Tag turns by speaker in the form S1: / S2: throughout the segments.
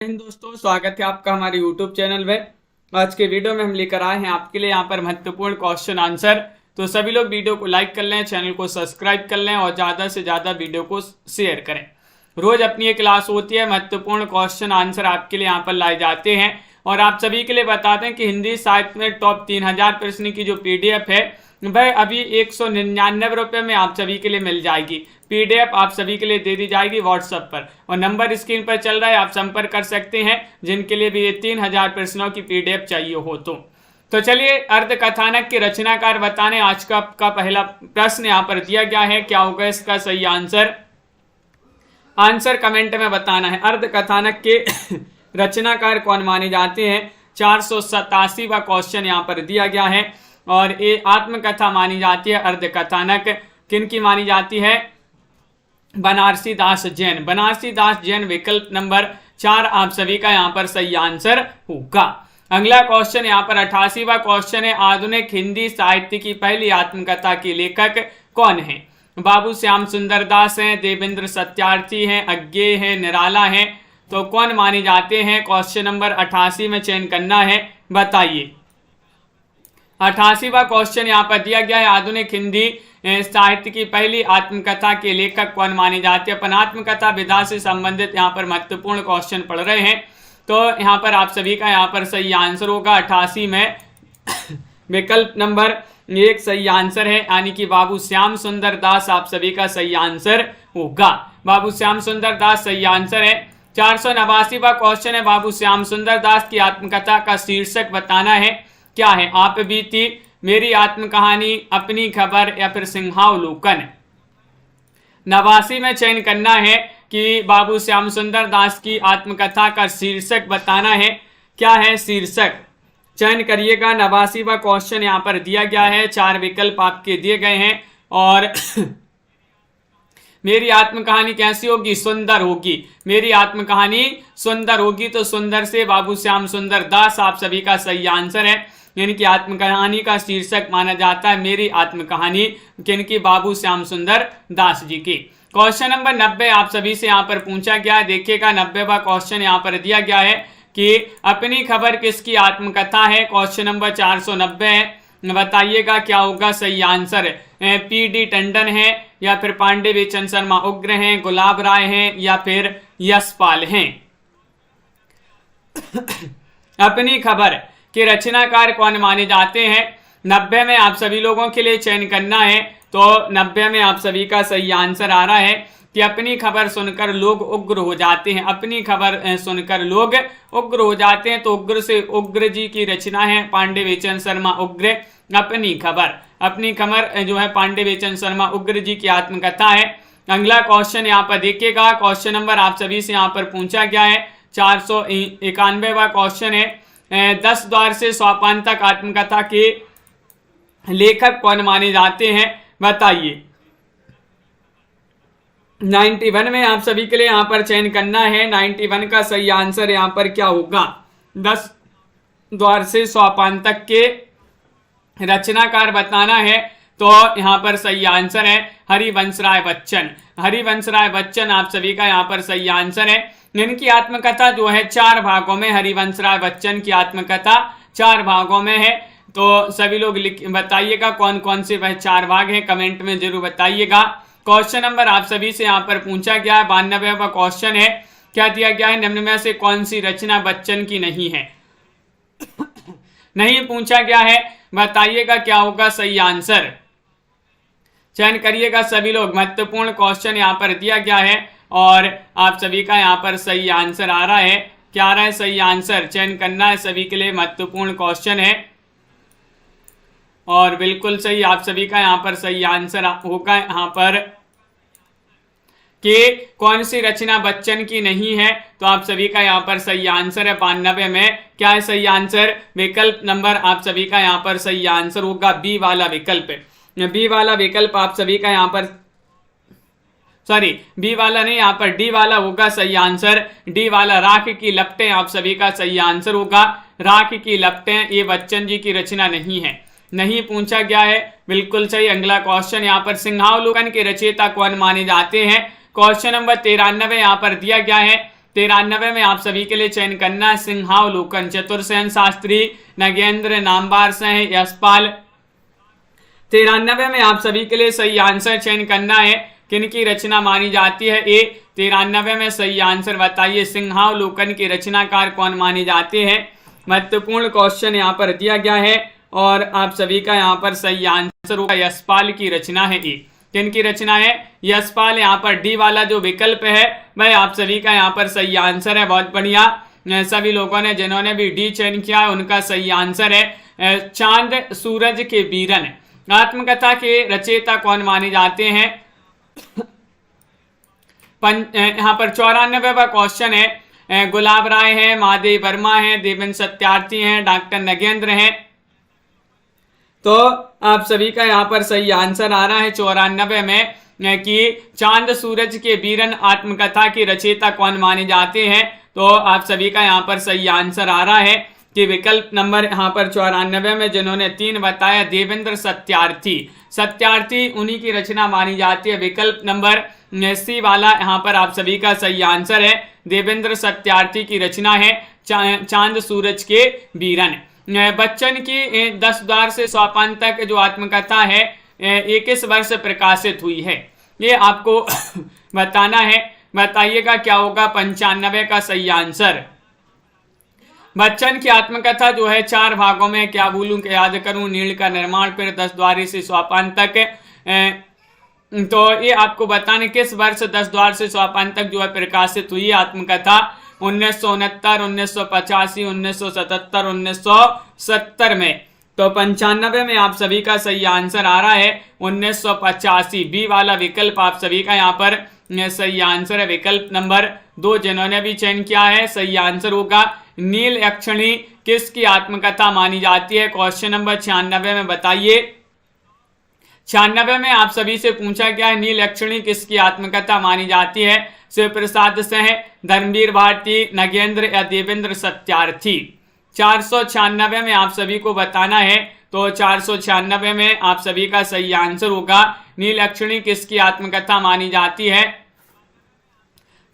S1: दोस्तों, स्वागत है आपका हमारे YouTube चैनल में। आज के वीडियो में हम लेकर आए हैं आपके लिए यहाँ पर महत्वपूर्ण क्वेश्चन आंसर। तो सभी लोग वीडियो को लाइक कर लें, चैनल को सब्सक्राइब कर लें और ज़्यादा से ज़्यादा वीडियो को शेयर करें। रोज अपनी एक क्लास होती है, महत्वपूर्ण क्वेश्चन आंसर आपके लिए यहाँ पर लाए जाते हैं और आप सभी के लिए बताते हैं कि हिंदी साहित्य में टॉप 3000 प्रश्न की जो PDF है वह अभी 199 रुपये में आप सभी के लिए मिल जाएगी। PDF आप सभी के लिए दे दी जाएगी व्हाट्सएप पर और नंबर स्क्रीन पर चल रहा है, आप संपर्क कर सकते हैं जिनके लिए भी ये 3000 प्रश्नों की PDF चाहिए हो तो चलिए अर्ध कथानक के रचनाकार बताने आज का पहला प्रश्न यहाँ पर दिया गया है। क्या होगा इसका सही आंसर कमेंट में बताना है। अर्ध कथानक के रचनाकार कौन माने जाते हैं? 487वां क्वेश्चन यहाँ पर दिया गया है और ये आत्मकथा मानी जाती है। अर्ध कथानक किन की मानी जाती है? बनारसी दास जैन। बनारसी दास जैन विकल्प नंबर 4 आप सभी का यहाँ पर सही आंसर होगा। अगला क्वेश्चन यहाँ पर 88वां क्वेश्चन है। आधुनिक हिंदी साहित्य की पहली आत्मकथा के लेखक कौन है? बाबू श्याम सुंदर दास हैं, देवेंद्र सत्यार्थी हैं, अज्ञेय है, निराला है। तो कौन माने जाते हैं? क्वेश्चन नंबर 88 में चयन करना है, बताइए। 88वां क्वेश्चन यहाँ पर दिया गया है। आधुनिक हिंदी साहित्य की पहली आत्मकथा के लेखक कौन माने जाते हैं? अपन आत्मकथा विधा से संबंधित यहाँ पर महत्वपूर्ण क्वेश्चन पढ़ रहे हैं तो यहाँ पर आप सभी का यहाँ पर सही आंसर होगा 88 में विकल्प नंबर 1 सही आंसर है, यानी कि बाबू श्याम सुंदर दास आप सभी का सही आंसर होगा। बाबू श्याम सुंदर दास सही आंसर है। 489वां क्वेश्चन है। बाबू श्याम सुंदर दास की आत्मकथा का शीर्षक बताना है। क्या है? आप बीती, मेरी आत्मकहानी, अपनी खबर या फिर सिंहावलोकन। 89 में चयन करना है कि बाबू श्याम सुंदर दास की आत्मकथा का शीर्षक बताना है। क्या है शीर्षक? चयन करिएगा। 89वां क्वेश्चन यहाँ पर दिया गया है, 4 विकल्प आपके दिए गए हैं और मेरी आत्मकहानी कैसी होगी? सुंदर होगी। मेरी आत्मकहानी सुंदर होगी। तो सुंदर से बाबू श्याम सुंदर दास आप सभी का सही आंसर है, यानी कि आत्मकहानी का शीर्षक माना जाता है मेरी आत्मकहानी, किनकी? बाबू श्याम सुंदर दास जी की। क्वेश्चन नंबर 90 आप सभी से यहाँ पर पूछा गया है। देखिएगा 90वां क्वेश्चन यहाँ पर दिया गया है कि अपनी खबर किसकी आत्मकथा है? क्वेश्चन नंबर 490 है, बताइएगा क्या होगा सही आंसर? PD टंडन है या फिर पांडे बेचन शर्मा उग्र हैं, गुलाब राय हैं या फिर यशपाल हैं? अपनी खबर के रचनाकार कौन माने जाते हैं? 90 में आप सभी लोगों के लिए चयन करना है। तो 90 में आप सभी का सही आंसर आ रहा है कि अपनी खबर सुनकर लोग उग्र हो जाते हैं। अपनी खबर सुनकर लोग उग्र हो जाते हैं। तो उग्र से उग्र जी की रचना है, पांडे बेचन शर्मा उग्र। अपनी खबर, अपनी खबर जो है पांडे बेचन शर्मा उग्र जी की आत्मकथा है। अगला क्वेश्चन यहाँ पर देखिएगा। क्वेश्चन नंबर आप सभी से यहाँ पर पूछा गया है। 491वां क्वेश्चन है। 10 द्वार से सोपान तक आत्मकथा के लेखक कौन माने जाते हैं? बताइए। 91 में आप सभी के लिए यहाँ पर चयन करना है। 91 का सही आंसर यहाँ पर क्या होगा? 10 द्वार से सोपान तक के रचनाकार बताना है। तो यहाँ पर सही आंसर है हरिवंश राय बच्चन। हरिवंश राय बच्चन आप सभी का यहाँ पर सही आंसर है। इनकी आत्मकथा जो है 4 भागों में, हरिवंश राय बच्चन की आत्मकथा 4 भागों में है। तो सभी लोग बताइएगा कौन कौन से वह 4 भाग हैं, कमेंट में जरूर बताइएगा। क्वेश्चन नंबर आप सभी से यहाँ पर पूछा गया है। 92वां क्वेश्चन है। क्या दिया गया है? निम्न में से कौन सी रचना बच्चन की नहीं है? नहीं पूछा गया है, बताइएगा क्या होगा सही आंसर? चयन करिएगा सभी लोग। महत्वपूर्ण क्वेश्चन यहाँ पर दिया गया है और आप सभी का यहाँ पर सही आंसर आ रहा है। क्या आ रहा है सही आंसर? चयन करना है सभी के लिए, महत्वपूर्ण क्वेश्चन है और बिल्कुल सही आप सभी का यहाँ पर सही आंसर होगा यहाँ पर कि कौन सी रचना बच्चन की नहीं है। तो आप सभी का यहाँ पर सही आंसर है 92 में। क्या है सही आंसर? विकल्प नंबर आप सभी का यहाँ पर सही आंसर होगा बी वाला विकल्प। बी वाला विकल्प आप सभी का यहाँ पर, सॉरी बी वाला नहीं, यहाँ पर डी वाला होगा सही आंसर। डी वाला राख की लपटें आप सभी का सही आंसर होगा। राख की लपटें ये बच्चन जी की रचना नहीं है, नहीं पूछा गया है, बिल्कुल सही। अगला क्वेश्चन यहाँ पर सिंहावलोकन के रचयिता कौन माने जाते हैं? क्वेश्चन नंबर 93 यहाँ पर दिया गया है 93 में आप सभी के लिए चयन करना है सिंहावलोकन, चतुर्सेन शास्त्री, नगेंद्र, नामवार सिंह, यशपाल। 93 में आप सभी के लिए सही आंसर चयन करना है किनकी रचना मानी जाती है। ए 93 में सही आंसर बताइए, सिंहावलोकन के रचनाकार कौन माने जाते हैं। महत्वपूर्ण क्वेश्चन यहाँ पर दिया गया है और आप सभी का यहाँ पर सही आंसर होगा यशपाल की रचना है। ए किनकी रचना है, यशपाल। यहाँ पर डी वाला जो विकल्प है भाई आप सभी का यहाँ पर सही आंसर है। बहुत बढ़िया, सभी लोगों ने जिन्होंने भी डी चयन किया है उनका सही आंसर है चांद सूरज के बीरन। आत्मकथा के रचयिता कौन माने जाते हैं। यहाँ पर 94वां क्वेश्चन है, गुलाब राय है, महादेव वर्मा है, देवेंद्र सत्यार्थी हैं, डॉक्टर नगेंद्र हैं। तो आप सभी का यहाँ पर सही आंसर आ रहा है 94 में कि चांद सूरज के बीरन आत्मकथा की रचयिता कौन माने जाते हैं। तो आप सभी का यहाँ पर सही आंसर आ रहा है कि विकल्प नंबर यहाँ पर 94 में जिन्होंने 3 बताया देवेंद्र सत्यार्थी। सत्यार्थी उन्हीं की रचना मानी जाती है। विकल्प नंबर सी वाला यहाँ पर आप सभी का सही आंसर है, देवेंद्र सत्यार्थी की रचना है चांद सूरज के बीरन। बच्चन की 10 द्वार से सोपान तक जो आत्मकथा है 21 वर्ष प्रकाशित हुई है, ये आपको बताना है। बताइएगा क्या होगा 95 का सही आंसर। बच्चन की आत्मकथा जो है 4 भागों में, क्या भूलूं कि याद करूं, नील का निर्माण, फिर 10 द्वार से सोपान तक। तो ये आपको बताने किस वर्ष 10 द्वार से सोपान तक जो है प्रकाशित हुई आत्मकथा। 1969, 1985, 1977, 1970 में। तो 95 में आप सभी का सही आंसर आ रहा है 1985। बी वाला विकल्प आप सभी का यहाँ पर सही आंसर है। विकल्प नंबर 2 जिन्होंने भी चयन किया है सही आंसर होगा। नील यक्षिणी किसकी आत्मकथा मानी जाती है। क्वेश्चन नंबर 96 में बताइए। 96 में आप सभी से पूछा गया है नील यक्षिणी किसकी आत्मकथा मानी जाती है। शिव प्रसाद सिंह, धर्मवीर भारती, नगेंद्र या देवेंद्र सत्यार्थी। 496 में आप सभी को बताना है। तो 496 में आप सभी का सही आंसर होगा नील यक्षिणी किसकी आत्मकथा मानी जाती है।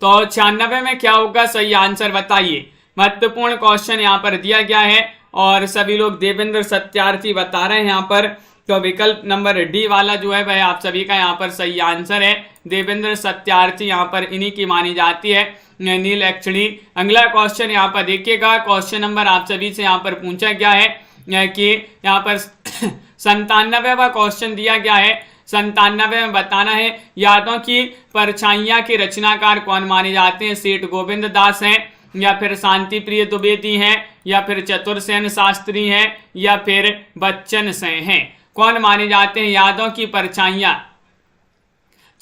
S1: तो 96 में क्या होगा सही आंसर बताइए। महत्वपूर्ण क्वेश्चन यहाँ पर दिया गया है और सभी लोग देवेंद्र सत्यार्थी बता रहे हैं यहाँ पर। तो विकल्प नंबर डी वाला जो है वह आप सभी का यहाँ पर सही आंसर है। देवेंद्र सत्यार्थी यहाँ पर इन्हीं की मानी जाती है नील यक्षिणी। अगला क्वेश्चन यहाँ पर देखिएगा। क्वेश्चन नंबर आप सभी से यहाँ पर पूछा गया है कि यहाँ पर 97वां क्वेश्चन दिया गया है। 97 में बताना है यादों की परछाइयाँ के रचनाकार कौन माने जाते हैं। सेठ गोविंद दास हैं, या फिर शांति प्रिय द्विवेदी हैं, या फिर चतुर्सेन शास्त्री हैं, या फिर बच्चन सिंह हैं। कौन माने जाते हैं यादों की परछाइयाँ।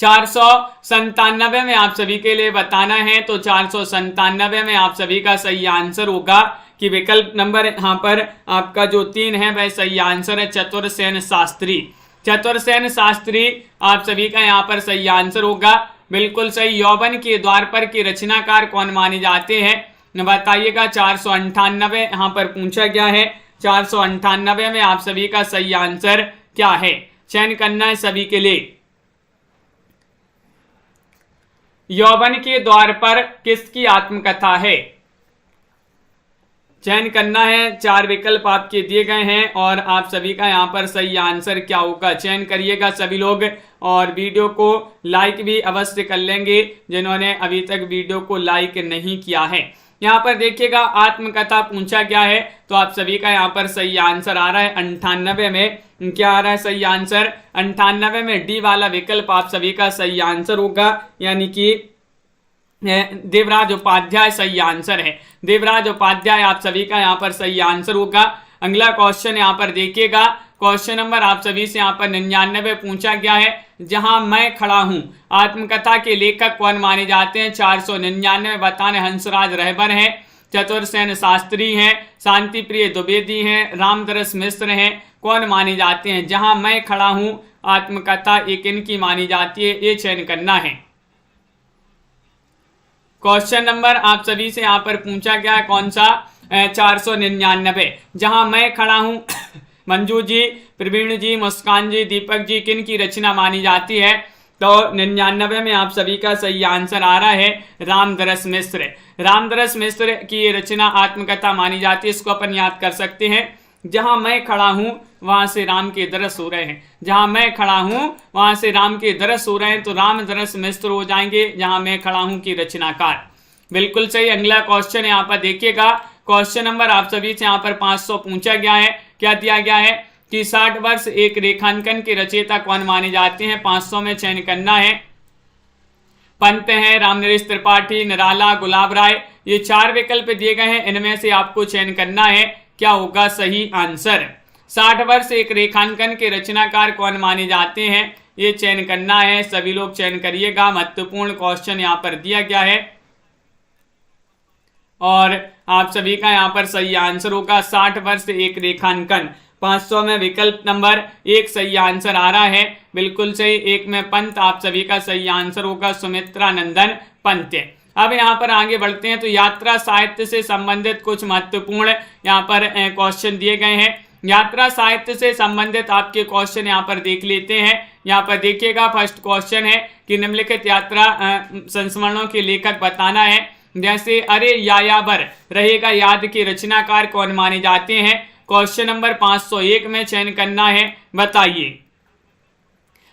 S1: 497 में आप सभी के लिए बताना है। तो 497 में आप सभी का सही आंसर होगा कि विकल्प नंबर यहाँ पर आपका जो 3 है वह सही आंसर है चतुर्सेन शास्त्री। चतुर्सेन शास्त्री आप सभी का यहाँ पर सही आंसर होगा। बिल्कुल सही। यौवन के द्वार पर की रचनाकार कौन माने जाते हैं बताइएगा। 498 यहाँ पर पूछा गया है। 498 में आप सभी का सही आंसर क्या है, चयन करना है सभी के लिए। यौवन के द्वार पर किसकी आत्मकथा है, चयन करना है। 4 विकल्प आपके दिए गए हैं और आप सभी का यहाँ पर सही आंसर क्या होगा, चयन करिएगा सभी लोग। और वीडियो को लाइक भी अवश्य कर लेंगे जिन्होंने अभी तक वीडियो को लाइक नहीं किया है। यहाँ पर देखिएगा आत्मकथा पूछा गया है। तो आप सभी का यहाँ पर सही आंसर आ रहा है 98 में। क्या आ रहा है सही आंसर 98 में। डी वाला विकल्प आप सभी का सही आंसर होगा, यानी कि देवराज उपाध्याय सही आंसर है। देवराज उपाध्याय आप सभी का यहाँ पर सही आंसर होगा। अगला क्वेश्चन यहाँ पर देखिएगा। क्वेश्चन नंबर आप सभी से यहाँ पर 99 पूछा गया है। जहां मैं खड़ा हूं आत्मकथा के लेखक कौन माने जाते हैं। 499 बताने हंसराज रहबर हैं, चतुर्सेन शास्त्री हैं, शांति प्रिय द्विवेदी हैं, रामदरस मिश्र हैं। कौन माने जाते हैं। जहां मैं खड़ा हूं आत्मकथा एक इनकी मानी जाती है, ये चयन करना है। क्वेश्चन नंबर आप सभी से यहाँ पर पूछा गया है कौन सा 499। जहां मैं खड़ा हूं मंजू जी, प्रवीण जी, मुस्कान जी, दीपक जी किन की रचना मानी जाती है। तो 99 में आप सभी का सही आंसर आ रहा है रामदरस मिश्र। रामदरस मिश्र की रचना आत्मकथा मानी जाती है। इसको अपन याद कर सकते हैं, जहां मैं खड़ा हूं वहां से राम के दरस हो रहे हैं, जहां मैं खड़ा हूं वहां से राम के दरस हो रहे हैं, तो रामदरस मिश्र हो जाएंगे जहां मैं खड़ा हूं की रचनाकार। बिल्कुल सही। अगला क्वेश्चन यहाँ पर देखिएगा, क्वेश्चन नंबर आप सभी से यहाँ पर 500 पूछा गया है। क्या दिया गया है कि 60 वर्ष एक रेखांकन के रचयिता कौन माने जाते हैं। 500 में चयन करना है। पंत हैं, रामनरेश त्रिपाठी, निराला, गुलाब राय, ये 4 विकल्प दिए गए हैं। इनमें से आपको चयन करना है, क्या होगा सही आंसर। 60 वर्ष एक रेखांकन के रचनाकार कौन माने जाते हैं, ये चयन करना है। सभी लोग चयन करिएगा, महत्वपूर्ण क्वेश्चन यहाँ पर दिया गया है और आप सभी का यहाँ पर सही आंसर होगा 60 वर्ष एक रेखांकन। 500 में विकल्प नंबर 1 सही आंसर आ रहा है, बिल्कुल सही। 1 में पंत, आप सभी का सही आंसर होगा सुमित्रा नंदन पंत। अब यहाँ पर आगे बढ़ते हैं, तो यात्रा साहित्य से संबंधित कुछ महत्वपूर्ण यहाँ पर क्वेश्चन दिए गए हैं। यात्रा साहित्य से संबंधित आपके क्वेश्चन यहाँ पर देख लेते हैं। यहाँ पर देखिएगा, फर्स्ट क्वेश्चन है कि निम्नलिखित यात्रा संस्मरणों के लेखक बताना है। जैसे अरे यायावर रहेगा याद के रचनाकार कौन माने जाते हैं। क्वेश्चन नंबर 501 में चयन करना है, बताइए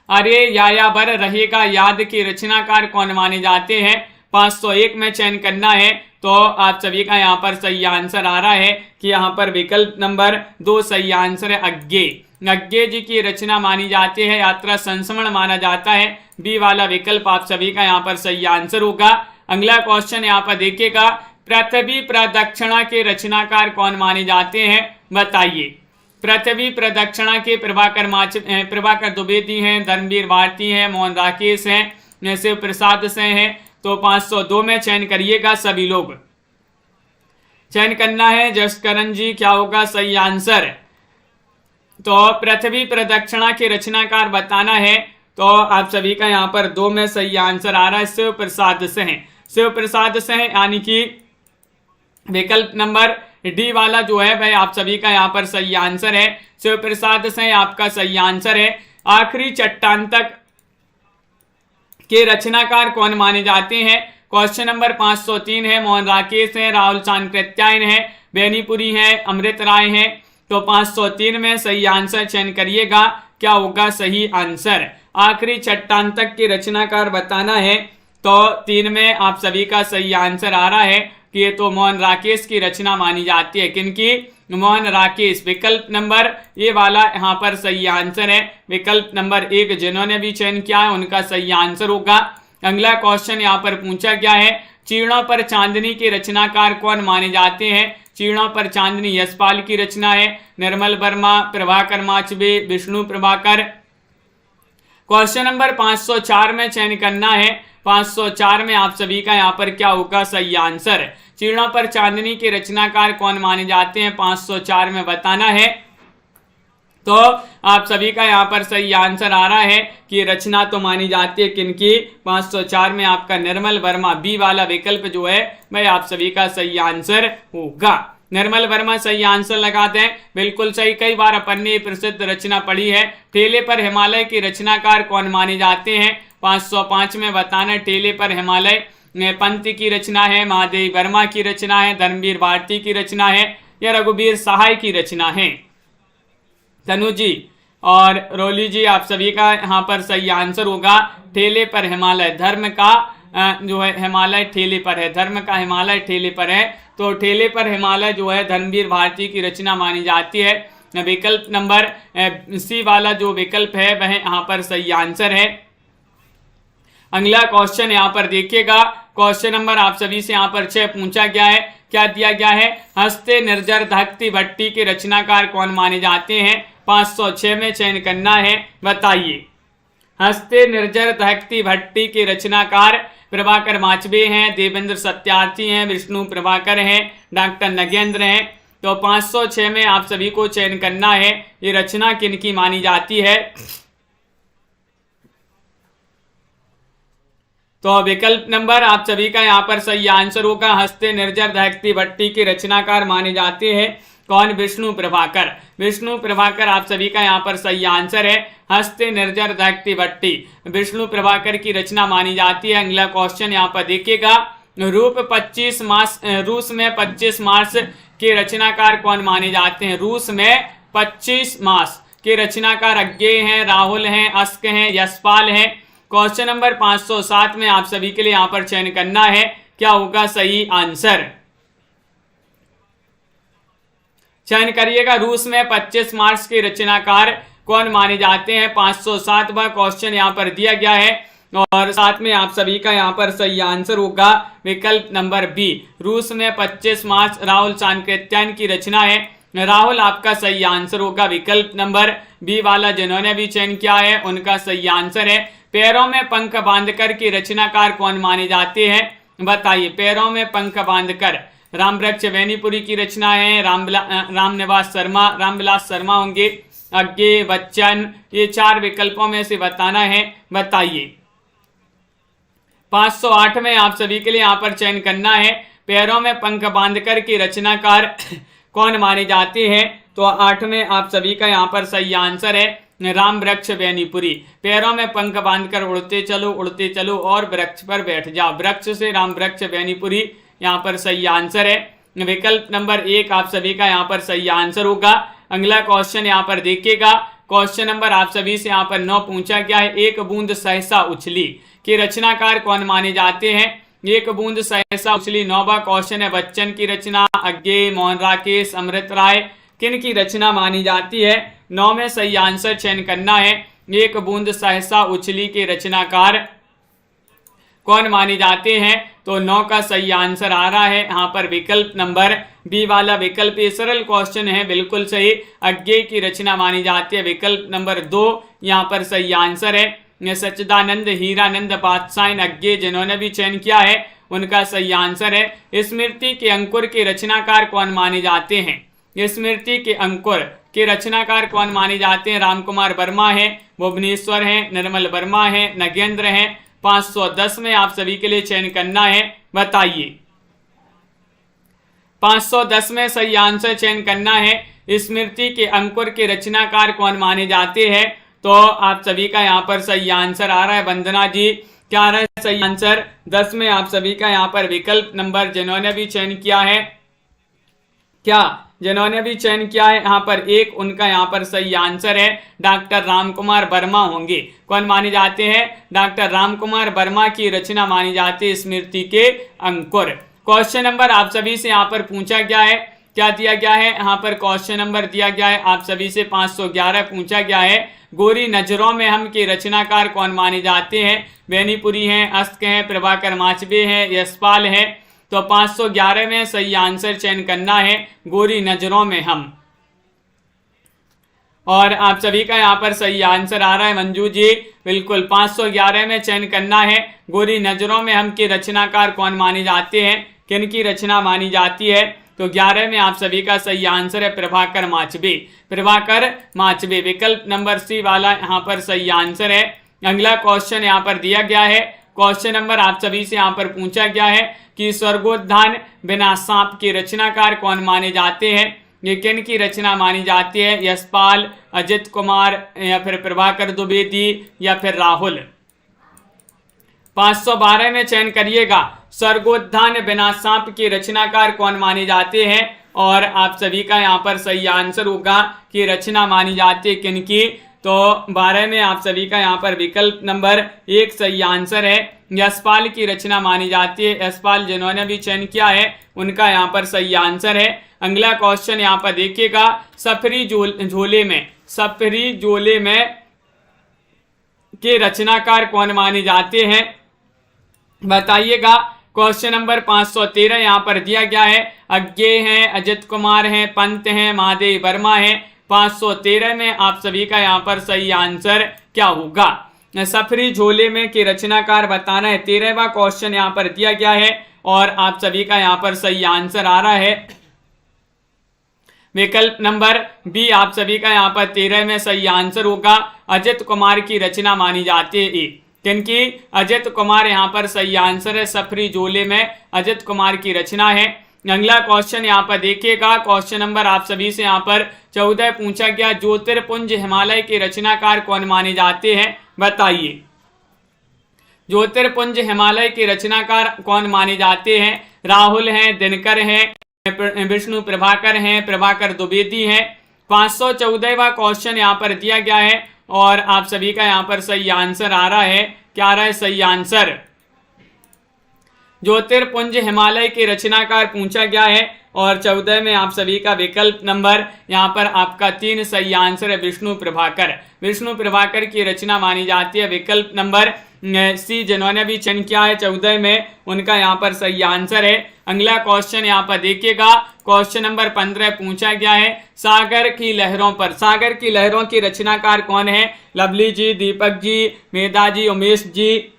S1: अरे यायावर रहेगा याद के रचनाकार कौन माने जाते हैं। 501 में चयन करना है, तो आप सभी का यहाँ पर सही आंसर आ रहा है कि यहाँ पर विकल्प नंबर 2 सही आंसर है। अज्ञे जी की रचना मानी जाती है, यात्रा संस्मरण माना जाता है। बी वाला विकल्प आप सभी का यहाँ पर सही आंसर होगा। अगला क्वेश्चन यहाँ पर देखिएगा, पृथ्वी प्रदक्षिणा के रचनाकार कौन माने जाते हैं, बताइए। पृथ्वी प्रदक्षिणा के प्रभाकर द्विवेदी हैं, धर्मवीर भारती हैं, मोहन राकेश हैं, शिव प्रसाद से हैं। तो 502 में चयन करिएगा, सभी लोग चयन करना है। जसकरण जी, क्या होगा सही आंसर। तो पृथ्वी प्रदक्षिणा के रचनाकार बताना है, तो आप सभी का यहाँ पर 2 में सही आंसर आ रहा है, शिव प्रसाद से हैं। शिव प्रसाद से हैं, यानी कि विकल्प नंबर डी वाला जो है भाई आप सभी का यहाँ पर सही आंसर है। शिव प्रसाद से आपका सही आंसर है। आखिरी चट्टान तक के रचनाकार कौन माने जाते हैं। क्वेश्चन नंबर 503 है, मोहन राकेश हैं, राहुल चाणक्यायन है, बेनीपुरी है, अमृत राय हैं। तो 503 में सही आंसर चयन करिएगा, क्या होगा सही आंसर। आखिरी चट्टान तक के रचनाकार बताना है, तो 3 में आप सभी का सही आंसर आ रहा है कि ये तो मोहन राकेश की रचना मानी जाती है। किनकी, मोहन राकेश। विकल्प नंबर ये वाला यहाँ पर सही आंसर है। विकल्प नंबर 1 जिन्होंने भी चयन किया है उनका सही आंसर होगा। अगला क्वेश्चन यहाँ पर पूछा गया है, चीड़ों पर चांदनी के रचनाकार कौन माने जाते हैं। चीड़ों पर चांदनी यशपाल की रचना है, निर्मल वर्मा, प्रभाकर माचबे, विष्णु प्रभाकर। क्वेश्चन नंबर 504 में चयन करना है। 504 में आप सभी का यहाँ पर क्या होगा सही आंसर। चीड़ों पर चांदनी के रचनाकार कौन माने जाते हैं, 504 में बताना है। तो आप सभी का यहाँ पर सही आंसर आ रहा है कि रचना तो मानी जाती है किनकी, 504 में आपका निर्मल वर्मा। बी वाला विकल्प जो है भाई आप सभी का सही आंसर होगा। निर्मल वर्मा सही आंसर लगाते हैं, बिल्कुल सही। कई बार अपन ने प्रसिद्ध रचना पढ़ी है। ठेले पर हिमालय के रचनाकार कौन माने जाते हैं, 505 में बताना। ठेले पर हिमालय पंत की रचना है, महादेवी वर्मा की रचना है, धर्मवीर भारती की रचना है, या रघुवीर सहाय की रचना है। तनु जी और रोली जी, आप सभी का यहाँ पर सही आंसर होगा ठेले पर हिमालय। धर्म का जो है हिमालय ठेले पर है, धर्म का हिमालय ठेले पर है। तो ठेले पर हिमालय जो है धर्मवीर भारती की रचना मानी जाती है। विकल्प नंबर सी वाला जो विकल्प है वह यहाँ पर सही आंसर है। अगला क्वेश्चन यहाँ पर देखिएगा, क्वेश्चन नंबर आप सभी से यहाँ पर 6 पूछा गया है। क्या दिया गया है, हस्ते निर्जर धकती भट्टी के रचनाकार कौन माने जाते हैं। 506 में चयन करना है, बताइए। हस्ते निर्जर धकती भट्टी के रचनाकार प्रभाकर माचबे हैं, देवेंद्र सत्यार्थी हैं, विष्णु प्रभाकर हैं, डॉक्टर नगेंद्र हैं। तो 506 में आप सभी को चयन करना है, ये रचना किनकी मानी जाती है। तो विकल्प नंबर आप सभी का यहाँ पर सही आंसर होगा, हस्ते निर्जर धकती भट्टी के रचनाकार माने जाते हैं कौन? विष्णु प्रभाकर। विष्णु प्रभाकर आप सभी का यहाँ पर सही आंसर है। हस्ते निर्जर दहकती भट्टी विष्णु प्रभाकर की रचना मानी जाती है। अगला क्वेश्चन यहाँ पर देखिएगा, रूस में 25 मार्च के रचनाकार कौन माने जाते हैं? रूस में 25 मार्च के रचनाकार अज्ञेय हैं, राहुल हैं, अस्क हैं, यशपाल हैं। क्वेश्चन नंबर 507 में आप सभी के लिए यहाँ पर चयन करना है, क्या होगा सही आंसर? चयन करिएगा। रूस में 25 मार्च के रचनाकार कौन माने जाते हैं? 507वां क्वेश्चन यहाँ पर दिया गया है और साथ में आप सभी का यहाँ पर सही आंसर होगा विकल्प नंबर बी। रूस में 25 मार्च राहुल सांकृत्यायन की रचना है। राहुल आपका सही आंसर होगा विकल्प नंबर बी वाला। जिन्होंने भी चयन किया है उनका सही आंसर है। पैरों में पंख बांधकर की रचनाकार कौन माने जाते हैं? बताइए। पैरों में पंख बांधकर रामवृक्ष बेनीपुरी की रचना है, रामनिवास शर्मा होंगे, अज्ञेय, बच्चन, ये 4 विकल्पों में से बताना है। बताइए। 508 में आप सभी के लिए यहाँ पर चयन करना है, पैरों में पंख बांधकर की रचनाकार कौन माने जाते हैं? तो 8 में आप सभी का यहाँ पर सही आंसर है रामवृक्ष बेनीपुरी। पैरों में पंख बांधकर उड़ते चलो और वृक्ष पर बैठ जाओ। वृक्ष से रामवृक्ष बेनीपुरी यहाँ पर सही आंसर है। विकल्प नंबर 1 आप सभी का यहाँ पर सही आंसर होगा। अगला क्वेश्चन यहाँ पर देखिएगा। क्वेश्चन नंबर आप सभी से यहाँ पर 9 पूछा गया है। एक बूंद सहसा उछली के रचनाकार कौन माने जाते हैं? एक बूंद सहसा उछली 9वां क्वेश्चन है। बच्चन की रचना, अज्ञेय, मोहन राकेश, अमृत राय, किन की रचना मानी जाती है? 9 में सही आंसर चयन करना है। एक बूंद सहसा उछली के रचनाकार कौन माने जाते हैं? तो 9 का सही आंसर आ रहा है यहाँ पर विकल्प नंबर बी वाला विकल्प। ये सरल क्वेश्चन है, बिल्कुल सही। अज्ञेय की रचना मानी जाती है, विकल्प नंबर 2 यहाँ पर सही आंसर है। सच्चिदानंद, हीरानंद, बादशाह, अज्ञेय, जिन्होंने भी चयन किया है उनका सही आंसर है। स्मृति के अंकुर के रचनाकार कौन माने जाते हैं? स्मृति के अंकुर के रचनाकार कौन माने जाते हैं? रामकुमार वर्मा है, भुवनेश्वर है, निर्मल वर्मा है, नगेंद्र है। 510 में आप सभी के लिए चयन करना है। बताइए। 510 में सही आंसर चयन करना है। स्मृति के अंकुर के रचनाकार कौन माने जाते हैं? तो आप सभी का यहाँ पर सही आंसर आ रहा है वंदना जी। क्या आ रहा है सही आंसर? 10 में आप सभी का यहाँ पर विकल्प नंबर, जिन्होंने भी चयन किया है, जिन्होंने भी चयन किया है यहाँ पर 1, उनका यहाँ पर सही आंसर है डॉक्टर रामकुमार वर्मा होंगे। कौन माने जाते हैं? डॉक्टर रामकुमार वर्मा की रचना मानी जाती है स्मृति के अंकुर। क्वेश्चन नंबर आप सभी से यहाँ पर पूछा गया है, क्या दिया गया है? यहाँ पर क्वेश्चन नंबर दिया गया है आप सभी से 511 पूछा गया है। गोरी नजरों में हम के रचनाकार कौन माने जाते हैं? बेनीपुरी हैं, अस्क हैं, प्रभाकर माचबे हैं, यशपाल है। तो 511 में सही आंसर चयन करना है गोरी नजरों में हम। और आप सभी का यहाँ पर सही आंसर आ रहा है मंजू जी, बिल्कुल 511 में चयन करना है गोरी नजरों में हम के रचनाकार कौन माने जाते हैं, किन की रचना मानी जाती है। तो 11 में आप सभी का सही आंसर है प्रभाकर माचबे, विकल्प नंबर सी वाला यहाँ पर सही आंसर है। अगला क्वेश्चन यहाँ पर दिया गया है। क्वेश्चन नंबर आप सभी से यहाँ पर पूछा गया है कि स्वर्गोद्यान बिना सांप के रचनाकार कौन माने जाते हैं? ये किन की रचना मानी जाती है? यशपाल, अजित कुमार, या फिर प्रभाकर द्विवेदी, या फिर राहुल। 512 में चयन करिएगा। स्वर्गोद्यान बिना सांप के रचनाकार कौन माने जाते हैं? और आप सभी का यहाँ पर सही आंसर होगा कि रचना मानी जाती है किन की। तो 12 में आप सभी का यहाँ पर विकल्प नंबर 1 सही आंसर है। यशपाल की रचना मानी जाती है। यशपाल जिन्होंने भी चयन किया है उनका यहाँ पर सही आंसर है। अगला क्वेश्चन यहाँ पर देखिएगा। सफरी जोले में के रचनाकार कौन माने जाते हैं? बताइएगा। क्वेश्चन नंबर 513 यहाँ पर दिया गया है। अज्ञेय हैं, अजित कुमार हैं, पंत हैं, महादेव वर्मा है। 513 में आप सभी का यहाँ पर सही आंसर क्या होगा? सफरी झोले में के रचनाकार बताना है। 13वां क्वेश्चन यहाँ पर दिया गया है और आप सभी का यहाँ पर सही आंसर आ रहा है विकल्प नंबर बी। आप सभी का यहाँ पर 13 में सही आंसर होगा। अजित कुमार की रचना मानी जाती है। किनकी? अजित कुमार यहाँ पर सही आंसर है। सफरी झोले में अजित कुमार की रचना है। अगला क्वेश्चन यहाँ पर देखिएगा, क्वेश्चन नंबर आप सभी से यहाँ पर 14 पूछा गया, ज्योतिर्पुंज हिमालय के रचनाकार कौन माने जाते हैं, बताइए। ज्योतिर्पुंज हिमालय के रचनाकार कौन माने जाते हैं? राहुल हैं, दिनकर हैं, विष्णु प्रभाकर हैं, प्रभाकर द्विवेदी हैं। 514वां क्वेश्चन यहाँ पर दिया गया है और आप सभी का यहाँ पर सही आंसर आ रहा है। क्या आ रहा है सही आंसर? ज्योतिर्पुंज हिमालय के रचनाकार पूछा गया है और 14 में आप सभी का विकल्प नंबर यहाँ पर आपका 3 सही आंसर है, विष्णु प्रभाकर। विष्णु प्रभाकर की रचना मानी जाती है। विकल्प नंबर सी जिन्होंने भी चयन किया है 14 में, उनका यहाँ पर सही आंसर है। अगला क्वेश्चन यहाँ पर देखिएगा, क्वेश्चन नंबर 15 पूछा गया है, सागर की लहरों पर। सागर की लहरों की रचनाकार कौन है? लवली जी, दीपक जी, मेधा जी, उमेश जी,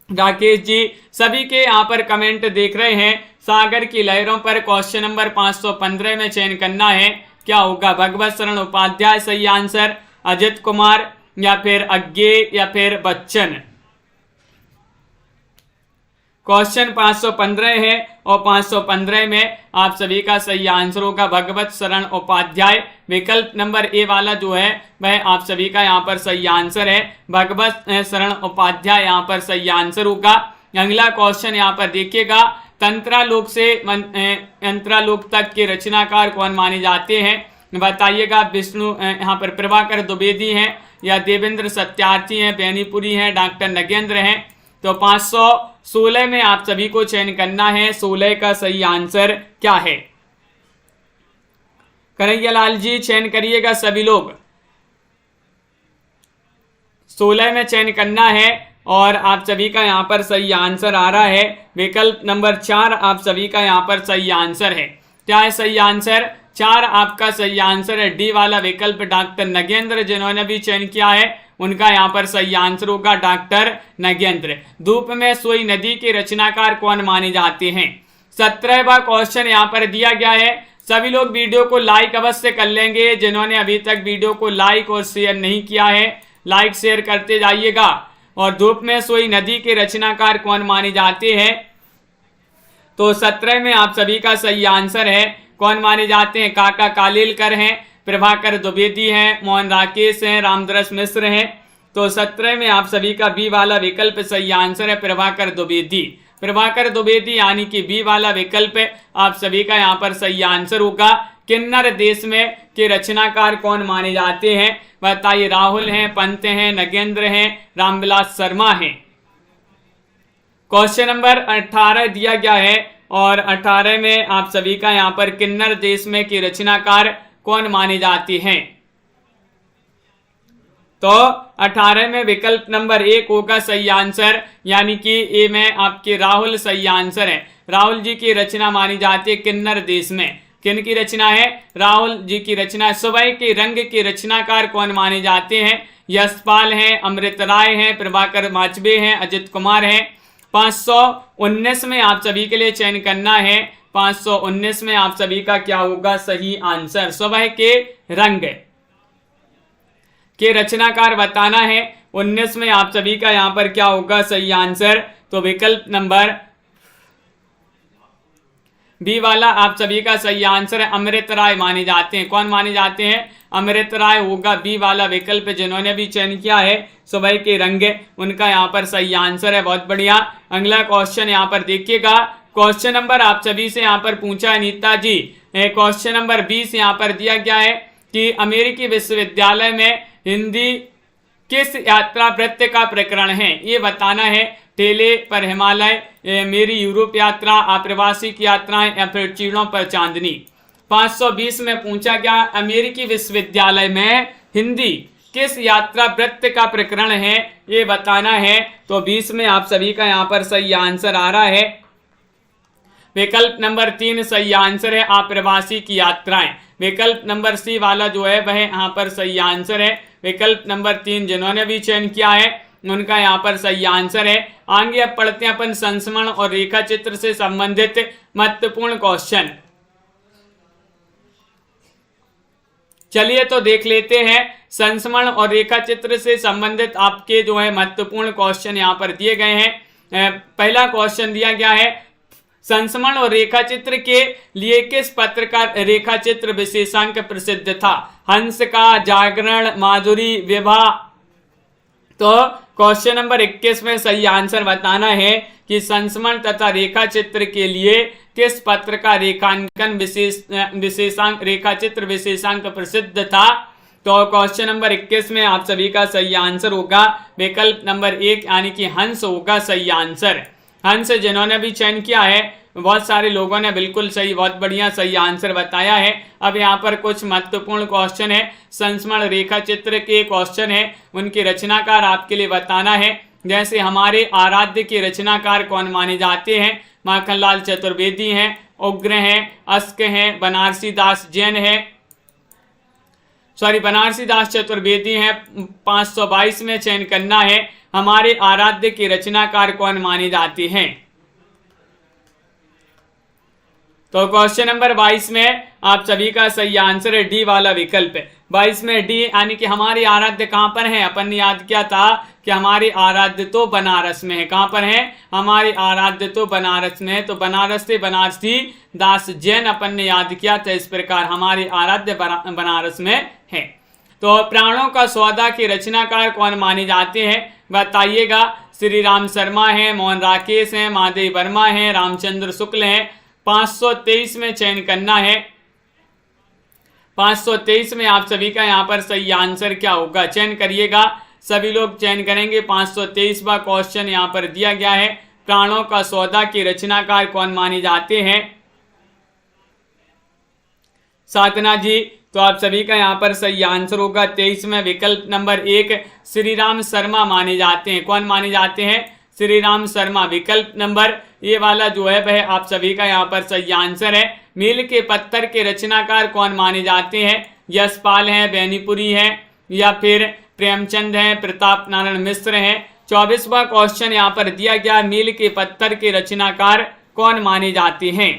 S1: राकेश जी, सभी के यहाँ पर कमेंट देख रहे हैं। सागर की लहरों पर क्वेश्चन नंबर 515 में चयन करना है, क्या होगा? भगवत शरण उपाध्याय सही आंसर, अजित कुमार या फिर अज्ञे या फिर बच्चन। क्वेश्चन 515 है और 515 में आप सभी का सही आंसर होगा भगवत शरण उपाध्याय। विकल्प नंबर ए वाला जो है वह आप सभी का यहाँ पर सही आंसर है, भगवत शरण उपाध्याय यहाँ पर सही आंसर होगा। अगला क्वेश्चन यहाँ पर देखिएगा, तंत्रालोक से यंत्रालोक तक के रचनाकार कौन माने जाते हैं, बताइएगा। विष्णु यहाँ पर प्रभाकर द्विवेदी हैं या देवेंद्र सत्यार्थी हैं, बेनीपुरी हैं, डॉक्टर नगेंद्र हैं। तो 516 में आप सभी को चयन करना है, 16 का सही आंसर क्या है? कन्हैया लाल जी चयन करिएगा सभी लोग, 16 में चयन करना है और आप सभी का यहाँ पर सही आंसर आ रहा है। विकल्प नंबर 4 आप सभी का यहाँ पर सही आंसर है। क्या है सही आंसर? 4 आपका सही आंसर है, डी वाला विकल्प। डॉक्टर नगेंद्र जिन्होंने भी चयन किया है उनका यहाँ पर सही आंसर होगा डॉक्टर नगेंद्र। धूप में सोई नदी के रचनाकार कौन माने जाते हैं? 17वां क्वेश्चन यहाँ पर दिया गया है। सभी लोग वीडियो को लाइक अवश्य कर लेंगे, जिन्होंने अभी तक वीडियो को लाइक और शेयर नहीं किया है लाइक शेयर करते जाइएगा। और धूप में सोई नदी के रचनाकार कौन माने जाते हैं? तो 17 में आप सभी का सही आंसर है, कौन माने जाते हैं? काका कालेलकर हैं, प्रभाकर द्विवेदी हैं, मोहन राकेश हैं, रामदरस मिश्र हैं। तो 17 में आप सभी का बी वाला विकल्प सही आंसर है, प्रभाकर द्विवेदी। प्रभाकर द्विवेदी यानी कि बी वाला विकल्प आप सभी का यहाँ पर सही आंसर होगा। किन्नर देश में के रचनाकार कौन माने जाते हैं, बताइए। राहुल हैं, पंत हैं, नगेंद्र हैं, रामविलास शर्मा हैं। क्वेश्चन नंबर 18 दिया गया है और 18 में आप सभी का यहाँ पर किन्नर देश में की रचनाकार कौन माने जाते हैं? तो 18 में विकल्प नंबर 1 होगा सही आंसर, यानी कि ए में आपके राहुल सही आंसर है। राहुल जी की रचना मानी जाती है किन्नर देश में। किन की रचना है? राहुल जी की रचना। सुबह के रंग के रचनाकार कौन माने जाते हैं? यशपाल हैं, अमृत राय हैं, प्रभाकर माचबे हैं, अजित कुमार हैं। 519 में आप सभी के लिए चयन करना है। 519 में आप सभी का क्या होगा सही आंसर? सुबह के रंग के रचनाकार बताना है। 19 में आप सभी का यहाँ पर क्या होगा सही आंसर? तो विकल्प नंबर बी वाला आप सभी का सही आंसर है, अमृत राय माने जाते हैं। कौन माने जाते हैं? अमृत राय होगा बी वाला विकल्प। जिन्होंने भी चयन किया है सुबह के रंग, उनका यहाँ पर सही आंसर है। बहुत बढ़िया। अगला क्वेश्चन यहाँ पर देखिएगा, क्वेश्चन नंबर आप सभी से यहाँ पर पूछा है नीता जी। क्वेश्चन नंबर 20 यहाँ पर दिया गया है कि अमेरिकी विश्वविद्यालय में हिंदी किस यात्रा वृत्त का प्रकरण है, ये बताना है। ठेले पर हिमालय, मेरी यूरोप यात्रा, आप्रवासी की यात्राएं या फिर चीड़ों पर चांदनी। 520 में पूछा गया अमेरिकी विश्वविद्यालय में हिंदी किस यात्रा वृत्त का प्रकरण है, ये बताना है। तो 20 में आप सभी का यहाँ पर सही आंसर आ रहा है। विकल्प नंबर 3 सही आंसर है, आप्रवासी की यात्राएं। विकल्प नंबर सी वाला जो है वह यहाँ पर सही आंसर है। विकल्प नंबर 3 जिन्होंने भी चयन किया है उनका यहाँ पर सही आंसर है। आगे अब पढ़ते हैं अपन संस्मरण और रेखा चित्र से संबंधित महत्वपूर्ण क्वेश्चन। चलिए तो देख लेते हैं संस्मरण और रेखा चित्र से संबंधित आपके जो है महत्वपूर्ण क्वेश्चन यहाँ पर दिए गए हैं। पहला क्वेश्चन दिया गया है, संस्मरण और रेखा चित्र के लिए किस पत्र का रेखा चित्र विशेषांक प्रसिद्ध था? हंस का, जागरण, माधुरी, विभा। तो क्वेश्चन नंबर 21 में सही आंसर बताना है कि संस्मरण तथा रेखा चित्र के लिए किस पत्र का रेखांकन विशेषांक रेखा चित्र विशेषांक प्रसिद्ध था। तो क्वेश्चन नंबर 21 में आप सभी का सही आंसर होगा विकल्प नंबर 1 यानी कि हंस होगा सही आंसर। हंस जिन्होंने भी चयन किया है बहुत सारे लोगों ने बिल्कुल सही, बहुत बढ़िया सही आंसर बताया है। अब यहाँ पर कुछ महत्वपूर्ण क्वेश्चन है, संस्मरण रेखा चित्र के क्वेश्चन है, उनके रचनाकार आपके लिए बताना है। जैसे हमारे आराध्य के रचनाकार कौन माने जाते हैं? माखनलाल चतुर्वेदी हैं, उग्र हैं, अस्क हैं, बनारसी दास जैन है, बनारसी दास चतुर्वेदी हैं। 522 में चयन करना है हमारे आराध्य के रचनाकार कौन माने जाते हैं। तो क्वेश्चन नंबर 22 में आप सभी का सही आंसर है डी वाला विकल्प है। 22 में डी यानी कि हमारे आराध्य कहां पर है? अपन ने याद किया था कि हमारे आराध्य तो बनारस में है। कहां पर है? हमारे आराध्य तो बनारस में है। तो बनारस से बनारसी दास जैन अपन ने याद किया था। इस प्रकार हमारे आराध्य बनारस में है। तो प्राणों का सौदा के रचनाकार कौन माने जाते हैं? बताइएगा। श्री राम शर्मा है, मोहन राकेश है, महादेव वर्मा है, रामचंद्र शुक्ल है। 523 में चयन करना है। 523 में आप सभी का यहाँ पर सही आंसर क्या होगा? चयन करिएगा, सभी लोग चयन करेंगे। 523वां क्वेश्चन यहाँ पर दिया गया है, प्राणों का सौदा के रचनाकार कौन माने जाते हैं? साधना जी, तो आप सभी का यहाँ पर सही आंसर होगा 23 में विकल्प नंबर 1 श्री राम शर्मा माने जाते हैं। कौन माने जाते हैं? श्री राम शर्मा। विकल्प नंबर ये वाला जो है वह आप सभी का यहाँ पर सही आंसर है। मील के पत्थर के रचनाकार कौन माने जाते हैं? यशपाल हैं, बेनीपुरी हैं, या फिर प्रेमचंद हैं, प्रताप नारायण मिश्र हैं। 24वां क्वेश्चन यहाँ पर दिया गया, मील के पत्थर के रचनाकार कौन माने जाते हैं?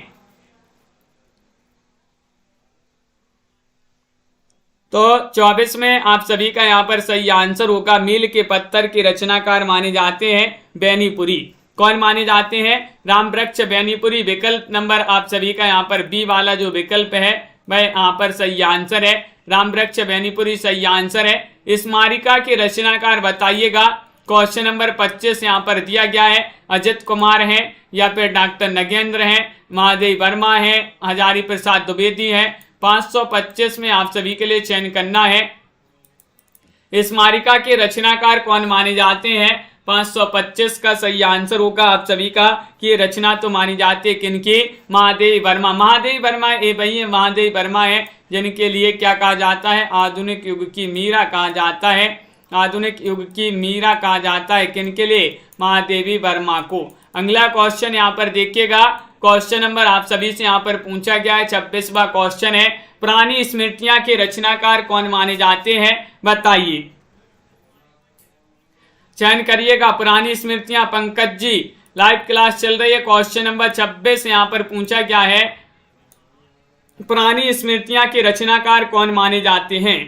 S1: तो 24 में आप सभी का यहाँ पर सही आंसर होगा, मील के पत्थर के रचनाकार माने जाते हैं बेनीपुरी। कौन माने जाते हैं? राम वृक्ष बेनीपुरी। विकल्प नंबर आप सभी का यहाँ पर बी वाला जो विकल्प है वह यहाँ पर सही आंसर है। राम वृक्ष बेनीपुरी सही आंसर है। स्मारिका के रचनाकार बताइएगा। क्वेश्चन नंबर 25 यहाँ पर दिया गया है, अजित कुमार हैं, या फिर डॉक्टर नगेंद्र हैं, महादेव वर्मा हैं, हजारी प्रसाद द्विवेदी हैं। 525 में आप सभी के लिए चयन करना है, स्मारिका के रचनाकार कौन माने जाते हैं? 525 का सही आंसर होगा आप सभी का कि रचना तो मानी जाती है किनकी? महादेव वर्मा। महादेव वर्मा ये वही महादेव वर्मा है जिनके लिए क्या कहा जाता है? आधुनिक युग की मीरा कहा जाता है। आधुनिक युग की मीरा कहा जाता है किनके लिए? महादेवी वर्मा को। अगला क्वेश्चन यहाँ पर देखिएगा, क्वेश्चन नंबर आप सभी से यहाँ पर पूछा गया है, 26वां क्वेश्चन है, पुरानी स्मृतियां के रचनाकार कौन माने जाते हैं? बताइए, चयन करिएगा। पुरानी स्मृतियां, पंकज जी, लाइव क्लास चल रही है। क्वेश्चन नंबर 26 यहाँ पर पूछा गया है, पुरानी स्मृतियां के रचनाकार कौन माने जाते हैं?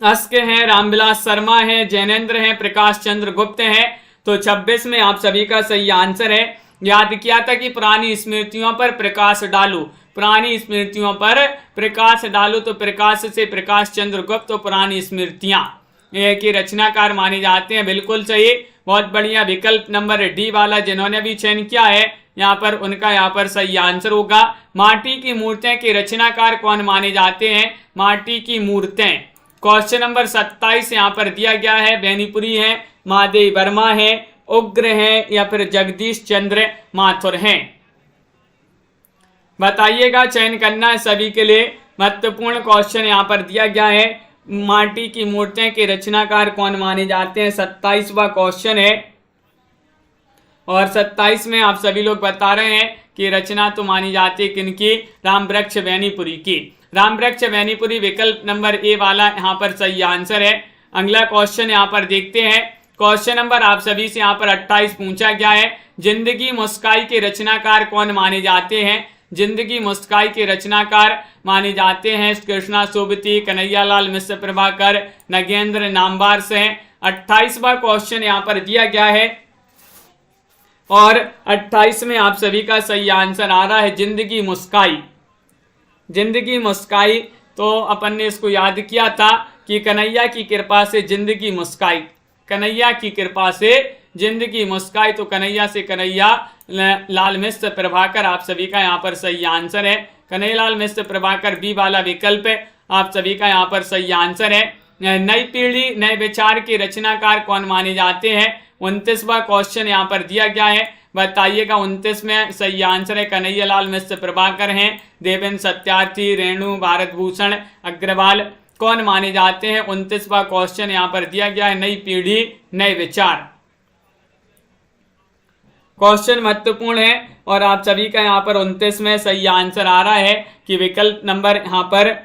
S1: अस्क हैं, रामविलास शर्मा हैं, जैनेन्द्र हैं, प्रकाश चंद्र गुप्त हैं। तो 26 में आप सभी का सही आंसर है। याद किया था कि पुरानी स्मृतियों पर प्रकाश डालो, पुरानी स्मृतियों पर प्रकाश डालो, तो प्रकाश से प्रकाश चंद्र गुप्त तो पुरानी स्मृतियां के रचनाकार माने जाते हैं। बिल्कुल सही, बहुत बढ़िया। विकल्प नंबर डी वाला जिन्होंने भी चयन किया है यहाँ पर उनका यहाँ पर सही आंसर होगा। माटी की मूर्तें के रचनाकार कौन माने जाते हैं? माटी की मूर्तें। क्वेश्चन नंबर 27 यहाँ पर दिया गया है, बेनीपुरी है, महादेव वर्मा है, उग्र हैं, या फिर जगदीश चंद्र माथुर हैं। बताइएगा, चयन करना है सभी के लिए। महत्वपूर्ण क्वेश्चन यहाँ पर दिया गया है, माटी की मूर्तियों के रचनाकार कौन माने जाते हैं? 27वां क्वेश्चन है और 27 में आप सभी लोग बता रहे हैं कि रचना तो मानी जाती है किनकी? राम वृक्ष बेनीपुरी की। राम वृक्ष बेनीपुरी विकल्प नंबर ए वाला यहाँ पर सही आंसर है। अगला क्वेश्चन यहाँ पर देखते हैं। क्वेश्चन नंबर आप सभी से यहाँ पर 28 पूछा गया है, जिंदगी मुस्काई के रचनाकार कौन माने जाते हैं? जिंदगी मुस्काई के रचनाकार माने जाते हैं कृष्णा सोबती, कन्हैयालाल मिश्र प्रभाकर, नगेंद्र नामवार से। 28वां क्वेश्चन यहाँ पर दिया गया है, और 28 में आप सभी का सही आंसर आ रहा है जिंदगी मुस्काई। जिंदगी मुस्काई, तो अपन ने इसको याद किया था कि कन्हैया की कृपा से जिंदगी मुस्काई, कन्हैया की कृपा से जिंदगी मुस्काई। तो कन्हैया से कन्हैया लाल मिश्र प्रभाकर आप सभी का यहाँ पर सही आंसर है। कन्हैयालाल मिश्र प्रभाकर बी वाला विकल्प आप सभी का यहाँ पर सही आंसर है। नई पीढ़ी नए विचार के रचनाकार कौन माने जाते हैं? 29वां क्वेश्चन यहाँ पर दिया गया है, बताइएगा। 29 में सही आंसर है कन्हैयालाल मिश्र प्रभाकर हैं। देवेंद्र सत्यार्थी, रेणु भारत भूषण अग्रवाल कौन माने जाते हैं? 29वां क्वेश्चन यहाँ पर दिया गया है, नई पीढ़ी नए विचार। क्वेश्चन महत्वपूर्ण है और आप सभी का यहाँ पर 29 में सही आंसर आ रहा है कि विकल्प नंबर यहाँ पर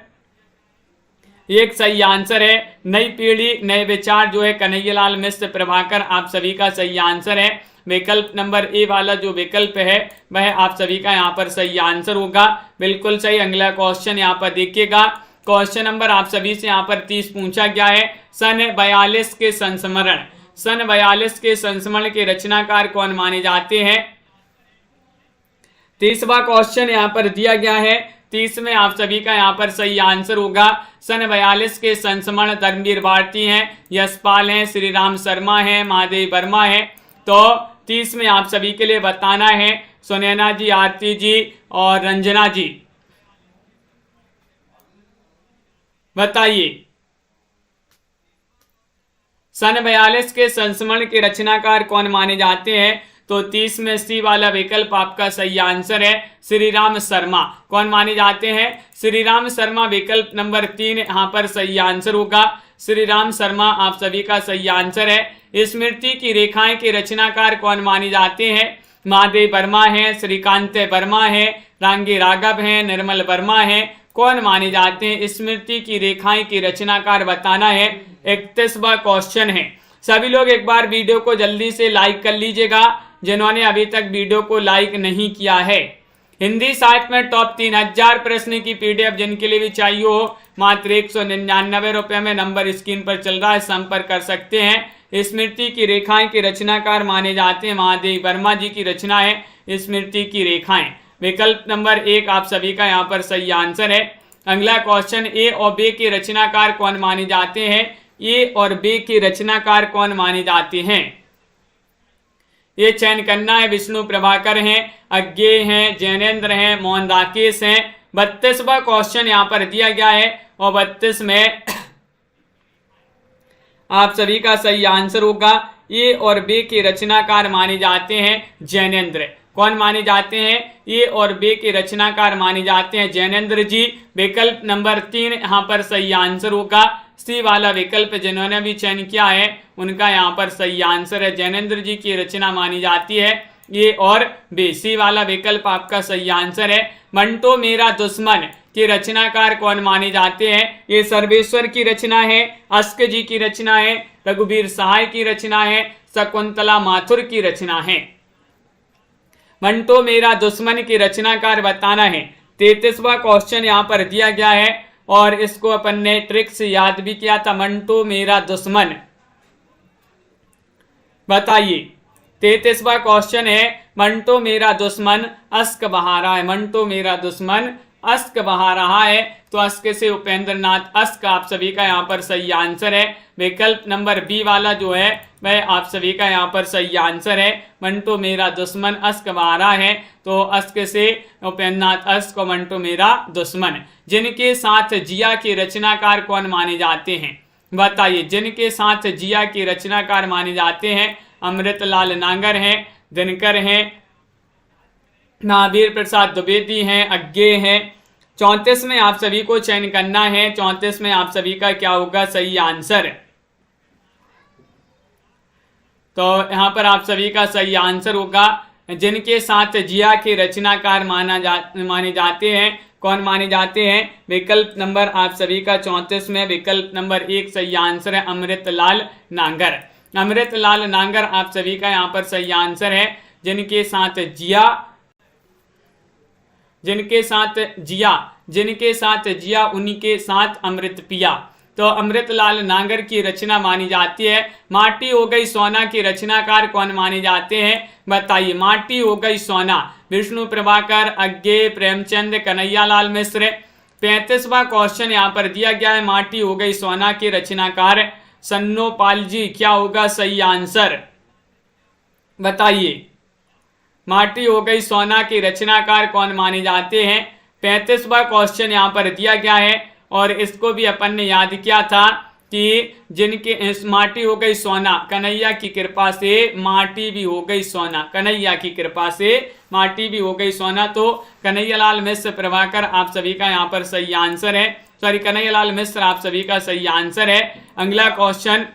S1: एक सही आंसर है। नई पीढ़ी नए विचार जो है कन्हैयालाल मिश्र प्रभाकर आप सभी का सही आंसर है। विकल्प नंबर ए वाला जो विकल्प है वह आप सभी का यहाँ पर सही आंसर होगा, बिल्कुल सही। अगला क्वेश्चन यहाँ पर देखिएगा, क्वेश्चन नंबर आप सभी से यहाँ पर 30 पूछा गया है। सन 42 के संस्मरण, सन 42 के संस्मरण के रचनाकार कौन माने जाते हैं? 30वां क्वेश्चन यहाँ पर दिया गया है। 30 में आप सभी का यहाँ पर सही आंसर होगा सन 42 के संस्मरण धर्मवीर भारती हैं, यशपाल हैं, श्री राम शर्मा हैं, महादेव वर्मा हैं। तो 30 में आप सभी के लिए बताना है सुनैना जी, आरती जी और रंजना जी, बताइए सन 42 के संस्मरण के रचनाकार कौन माने जाते हैं? तो 30 में सी वाला विकल्प आपका सही आंसर है, श्री राम शर्मा कौन माने जाते हैं? श्री राम शर्मा विकल्प नंबर 3 यहाँ पर सही आंसर होगा। श्री राम शर्मा आप सभी का सही आंसर है। स्मृति की रेखाएं के रचनाकार कौन माने जाते हैं? महादेव वर्मा है, श्रीकांत वर्मा है, रांगी राघव है, निर्मल वर्मा है, कौन माने जाते हैं? स्मृति की रेखाएं की रचनाकार बताना है। 31वां क्वेश्चन है। सभी लोग एक बार वीडियो को जल्दी से लाइक कर लीजिएगा जिन्होंने अभी तक वीडियो को लाइक नहीं किया है। हिंदी साहित्य में टॉप 3000 प्रश्न की पीडीएफ जिनके लिए भी चाहिए हो, मात्र 199 रुपये में नंबर स्क्रीन पर चल रहा है, संपर्क कर सकते हैं। स्मृति की रेखाएं के रचनाकार माने जाते हैं, महादेव वर्मा जी की रचना है स्मृति की रेखाएं। विकल्प नंबर 1 आप सभी का यहाँ पर सही आंसर है। अगला क्वेश्चन, ए और बी के रचनाकार कौन माने जाते हैं? ए और बी के रचनाकार कौन माने जाते हैं? ये चयन करना है। विष्णु प्रभाकर हैं, अज्ञे हैं, जैनेन्द्र हैं, मोहन राकेश हैं। 32वां क्वेश्चन यहाँ पर दिया गया है और 32 में आप सभी का सही आंसर होगा ए और बी के रचनाकार माने जाते हैं जैनेन्द्र। कौन माने जाते हैं? ए और बी के रचनाकार माने जाते हैं जैनेन्द्र जी। विकल्प नंबर 3 यहाँ पर सही आंसर होगा। सी वाला विकल्प जिन्होंने भी चयन किया है उनका यहाँ पर सही आंसर है, जैनेन्द्र जी की रचना मानी जाती है ए और बी। सी वाला विकल्प आपका सही आंसर है। मंटो मेरा दुश्मन के रचनाकार कौन माने जाते हैं? ये सर्वेश्वर की रचना है, अस्क जी की रचना है, रघुवीर सहाय की रचना है, शकुंतला माथुर की रचना है। मंटो मेरा दुश्मन की रचनाकार बताना है। 33वां क्वेश्चन यहाँ पर दिया गया है और इसको अपन ने ट्रिक से याद भी किया था। मंटो मेरा दुश्मन, बताइए। 33वां क्वेश्चन है, मंटो मेरा दुश्मन अस्क बहा रहा है। मंटो मेरा दुश्मन अस्क बहा रहा है, तो अस्क से उपेंद्र नाथ अस्क आप सभी का यहाँ पर सही आंसर है। विकल्प नंबर बी वाला जो है वह आप सभी का यहाँ पर सही आंसर है। मंटो मेरा दुश्मन अस्क बहा रहा है, तो अस्क से उपेंद्र नाथ अस्क और मंटो मेरा दुश्मन। जिनके साथ जिया के रचनाकार कौन माने जाते हैं? बताइए। जिनके साथ जिया के रचनाकार माने जाते हैं, अमृतलाल नागर हैं, दिनकर हैं, महावीर प्रसाद द्विवेदी हैं, अज्ञे हैं। 34 में आप सभी को चयन करना है। 34 में आप सभी का क्या होगा सही आंसर? तो यहाँ पर आप सभी का सही आंसर होगा जिनके साथ जिया के रचनाकार माने जाते हैं। कौन माने जाते हैं? विकल्प नंबर आप सभी का 34 में विकल्प नंबर 1 सही आंसर है, अमृतलाल नागर। अमृतलाल नागर आप सभी का यहाँ पर सही आंसर है। जिनके साथ जिया, जिनके साथ जिया, जिनके साथ जिया उन्हीं के साथ अमृत पिया। तो अमृतलाल नागर की रचना मानी जाती है। माटी हो गई सोना की रचनाकार कौन माने जाते हैं, बताइए। माटी हो गई सोना, विष्णु प्रभाकर, अज्ञे, प्रेमचंद, कन्हैयालाल मिश्र। 35वां क्वेश्चन यहाँ पर दिया गया है, माटी हो गई सोना के रचनाकार सन्नोपाल जी, क्या होगा सही आंसर, बताइए। माटी हो गई सोना की रचनाकार कौन माने जाते हैं। 35वां क्वेश्चन यहाँ पर दिया गया है और इसको भी अपन ने याद किया था कि जिनके माटी हो गई सोना, कन्हैया की कृपा से माटी भी हो गई सोना, कन्हैया की कृपा से माटी भी हो गई सोना। तो कन्हैयालाल मिश्र, प्रभाकर आप सभी का यहाँ पर सही आंसर है। सॉरी, कन्हैयालाल मिश्र आप सभी का सही आंसर है। अगला क्वेश्चन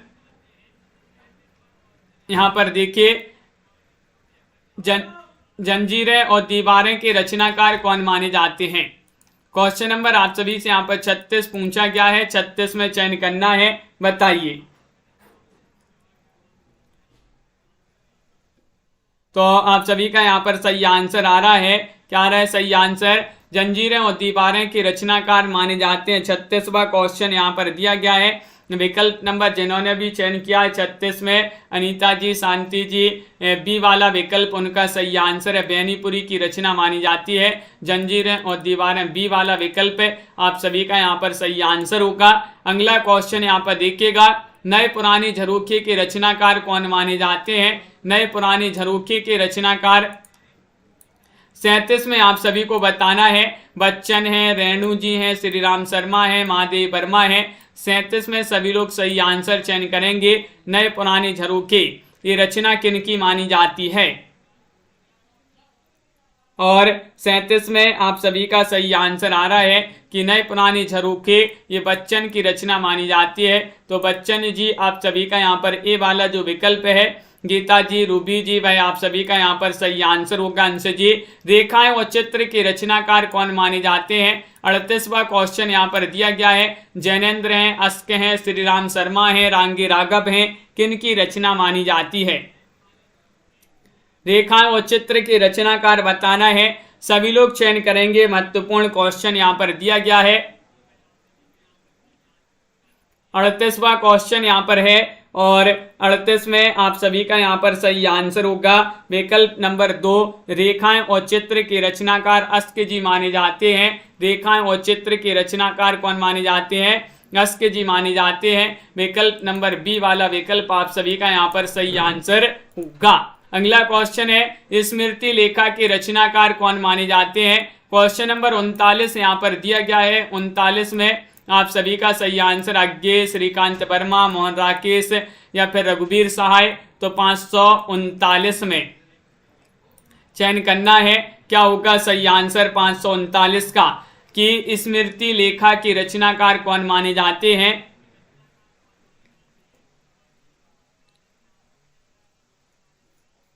S1: यहाँ पर देखिए, जंजीरें और दीवारें के रचनाकार कौन माने जाते हैं। क्वेश्चन नंबर आप सभी से यहाँ पर 36 पूछा गया है, 36 में चयन करना है, बताइए। तो आप सभी का यहाँ पर सही आंसर आ रहा है, क्या आ रहा है सही आंसर, जंजीरें और दीवारें के रचनाकार माने जाते हैं। 36वां क्वेश्चन यहाँ पर दिया गया है। विकल्प नंबर जिन्होंने भी चयन किया है 36 में, अनीता जी, शांति जी, बी वाला विकल्प उनका सही आंसर है। बेनीपुरी की रचना मानी जाती है जंजीरें और दीवारें, बी वाला विकल्प है आप सभी का यहाँ पर सही आंसर होगा। अगला क्वेश्चन यहाँ पर देखिएगा, नए पुरानी झरोखे के रचनाकार कौन माने जाते हैं। नए पुरानी झरोखे के रचनाकार 37 में आप सभी को बताना है, बच्चन है, रेणु जी हैं, श्री राम शर्मा है, महादेव वर्मा है। 37 में सभी लोग सही आंसर चयन करेंगे। नए पुराने झरोखे, ये रचना किनकी मानी जाती है। और 37 में आप सभी का सही आंसर आ रहा है कि नए पुराने झरोखे ये बच्चन की रचना मानी जाती है। तो बच्चन जी आप सभी का यहाँ पर ए वाला जो विकल्प है, गीता जी, रूबी जी, भाई आप सभी का यहाँ पर सही आंसर होगा। अंश जी, रेखाएं और चित्र के रचनाकार कौन माने जाते हैं। 38वां क्वेश्चन यहाँ पर दिया गया है, जैनेन्द्र हैं, अस्क हैं, श्री राम शर्मा हैं, रांगी राघव हैं, किन की रचना मानी जाती है। रेखाएं और चित्र के रचनाकार बताना है, सभी लोग चयन करेंगे। महत्वपूर्ण क्वेश्चन यहाँ पर दिया गया है। 38वां क्वेश्चन यहाँ पर है और 38 में आप सभी का यहाँ पर सही आंसर होगा विकल्प नंबर 2, रेखाएं और चित्र के रचनाकार अस्क जी माने जाते हैं। रेखाएं और चित्र के रचनाकार कौन माने जाते हैं, अस्क जी माने जाते हैं। विकल्प नंबर बी वाला विकल्प आप सभी का यहाँ पर सही आंसर होगा। अगला क्वेश्चन है, स्मृति लेखा के रचनाकार कौन माने जाते हैं। क्वेश्चन नंबर 39 यहाँ पर दिया गया है। 39 में आप सभी का सही आंसर अज्ञे, श्रीकांत वर्मा, मोहन राकेश या फिर रघुवीर सहाय। तो 539 में चयन करना है, क्या होगा सही आंसर 539 का, कि स्मृति लेखा की रचनाकार कौन माने जाते हैं।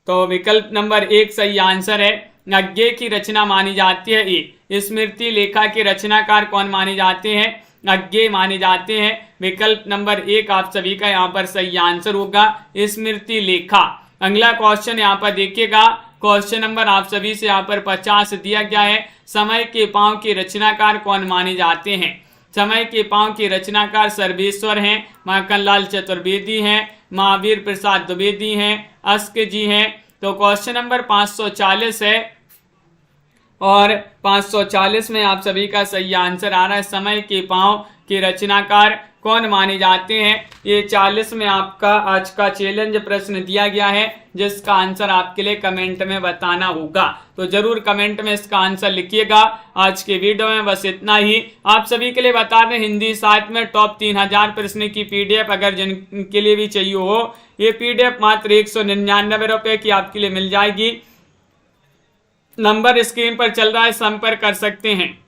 S1: तो विकल्प नंबर 1 सही आंसर है, अज्ञे की रचना मानी जाती है। ये स्मृति लेखा के रचनाकार कौन माने जाते हैं, अज्ञे माने जाते हैं। विकल्प नंबर 1 आप सभी का यहाँ पर सही आंसर होगा, स्मृति लेखा। अगला क्वेश्चन यहाँ पर देखिएगा, क्वेश्चन नंबर आप सभी से यहाँ पर 50 दिया गया है, समय के पांव के रचनाकार कौन माने जाते हैं। समय के पांव के रचनाकार सर्वेश्वर हैं, माखनलाल चतुर्वेदी हैं, महावीर प्रसाद द्विवेदी हैं, अस्क जी हैं। तो क्वेश्चन नंबर 540 है और 540 में आप सभी का सही आंसर आ रहा है, समय के पांव के रचनाकार कौन माने जाते हैं। ये 40 में आपका आज का चैलेंज प्रश्न दिया गया है, जिसका आंसर आपके लिए कमेंट में बताना होगा। तो जरूर कमेंट में इसका आंसर लिखिएगा। आज के वीडियो में बस इतना ही। आप सभी के लिए बता दें, हिंदी साहित्य में टॉप 3000 प्रश्न की पीडीएफ अगर जिनके लिए भी चाहिए हो, ये पीडीएफ मात्र 199 रुपये की आपके लिए मिल जाएगी। नंबर स्क्रीन पर चल रहा है, संपर्क कर सकते हैं।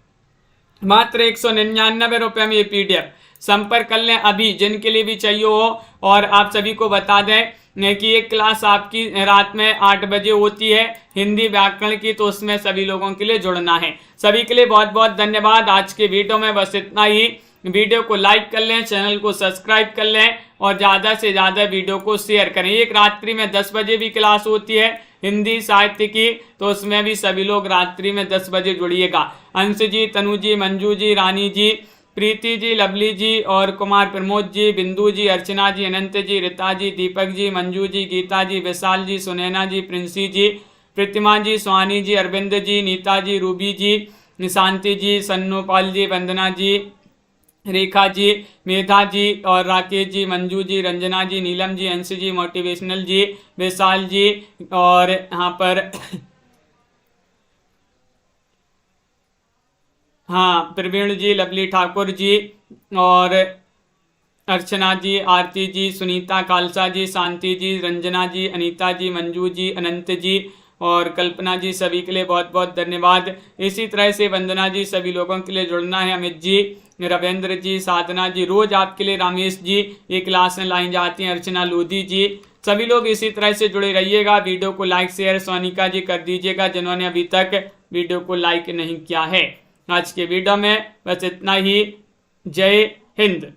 S1: मात्र 199 रुपये में ये पीडीएफ, संपर्क कर लें अभी जिनके लिए भी चाहिए हो। और आप सभी को बता दें कि ये क्लास आपकी रात में 8 बजे होती है हिंदी व्याकरण की, तो उसमें सभी लोगों के लिए जुड़ना है। सभी के लिए बहुत बहुत धन्यवाद। आज के वीडियो में बस इतना ही। वीडियो को लाइक कर लें, चैनल को सब्सक्राइब कर लें और ज़्यादा से ज़्यादा वीडियो को शेयर करें। एक रात्रि में 10 बजे भी क्लास होती है हिंदी साहित्य की, तो उसमें भी सभी लोग रात्रि में 10 बजे जुड़िएगा। अंश जी, तनु जी, मंजू जी, रानी जी, प्रीति जी, लवली जी और कुमार प्रमोद जी, बिंदु जी, अर्चना जी, अनंत जी, रीता जी, दीपक जी, मंजू जी, गीता जी, विशाल जी, सुनैना जी, प्रिंसी जी, प्रतिमा जी, स्वानी जी, अरविंद जी, नीता जी, रूबी जी, निशांति जी, सन्नोपाल जी, वंदना जी, रेखा जी, मेधा जी और राकेश जी, मंजू जी, रंजना जी, नीलम जी, अंश जी, मोटिवेशनल जी, विशाल जी और यहाँ पर हाँ प्रवीण जी, लवली ठाकुर जी और अर्चना जी, आरती जी, सुनीता खालसा जी, शांति जी, रंजना जी, अनीता जी, मंजू जी, अनंत जी और कल्पना जी, सभी के लिए बहुत बहुत धन्यवाद। इसी तरह से वंदना जी, सभी लोगों के लिए जुड़ना है। अमित जी, रविंद्र जी, साधना जी, रोज आपके लिए रामेश जी ये क्लास में लाई जाती हैं, अर्चना लोधी जी, सभी लोग इसी तरह से जुड़े रहिएगा। वीडियो को लाइक शेयर सोनिका जी कर दीजिएगा जिन्होंने अभी तक वीडियो को लाइक नहीं किया है। आज के वीडियो में बस इतना ही। जय हिंद।